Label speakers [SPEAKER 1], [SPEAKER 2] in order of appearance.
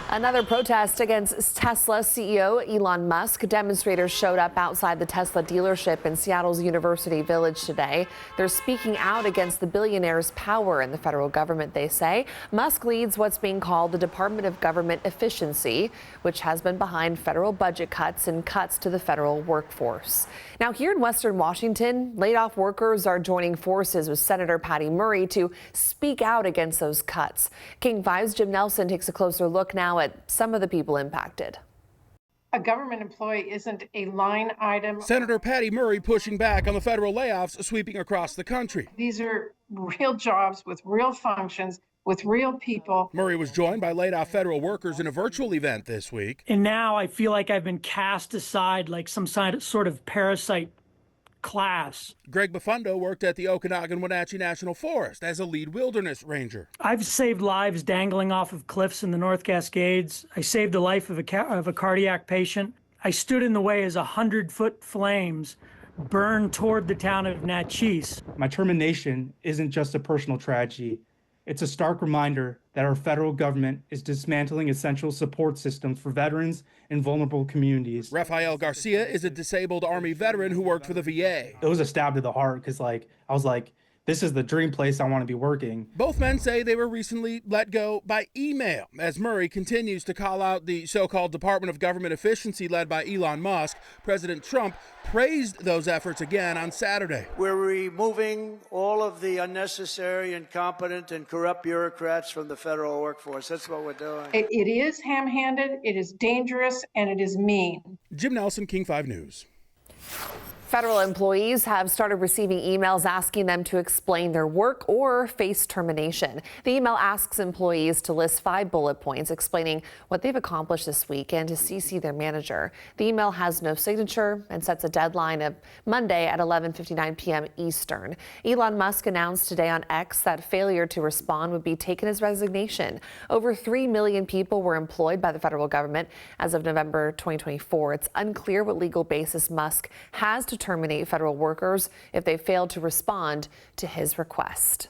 [SPEAKER 1] Another protest against Tesla CEO Elon Musk. Demonstrators showed up outside the Tesla dealership in Seattle's University Village today. They're speaking out against the billionaire's power in the federal government, they say. Musk leads what's being called the Department of Government Efficiency, which has been behind federal budget cuts and cuts to the federal workforce. Now, here in Western Washington, laid-off workers are joining forces with Senator Patty Murray to speak out against those cuts. King 5's Jim Nelson takes a closer look now at some of the people impacted.
[SPEAKER 2] A government employee isn't a line item.
[SPEAKER 3] Senator Patty Murray pushing back on the federal layoffs sweeping across the country.
[SPEAKER 2] These are real jobs with real functions, with real people.
[SPEAKER 3] Murray was joined by laid-off federal workers in a virtual event this week.
[SPEAKER 4] And now I feel like I've been cast aside like some sort of parasite class.
[SPEAKER 3] Greg Bafundo worked at the Okanagan-Wenatchee National Forest as a lead wilderness ranger.
[SPEAKER 4] I've saved lives dangling off of cliffs in the North Cascades. I saved the life of a cardiac patient. I stood in the way as 100-foot flames burned toward the town of Natchez.
[SPEAKER 5] My termination isn't just a personal tragedy. It's a stark reminder that our federal government is dismantling essential support systems for veterans and vulnerable communities.
[SPEAKER 3] Rafael Garcia is a disabled Army veteran who worked for the VA.
[SPEAKER 5] It was a stab to the heart because I was like, this is the dream place I want to be working.
[SPEAKER 3] Both men say they were recently let go by email as Murray continues to call out the so-called Department of Government Efficiency led by Elon Musk. President Trump praised those efforts again on Saturday.
[SPEAKER 6] We're removing all of the unnecessary, incompetent, and corrupt bureaucrats from the federal workforce. That's what we're doing.
[SPEAKER 2] It is ham-handed, it is dangerous, and it is mean.
[SPEAKER 3] Jim Nelson, King 5 News.
[SPEAKER 1] Federal employees have started receiving emails asking them to explain their work or face termination. The email asks employees to list 5 bullet points explaining what they've accomplished this week and to CC their manager. The email has no signature and sets a deadline of Monday at 11:59 p.m. Eastern. Elon Musk announced today on X that failure to respond would be taken as resignation. Over 3 million people were employed by the federal government as of November 2024. It's unclear what legal basis Musk has to terminate federal workers if they fail to respond to his request.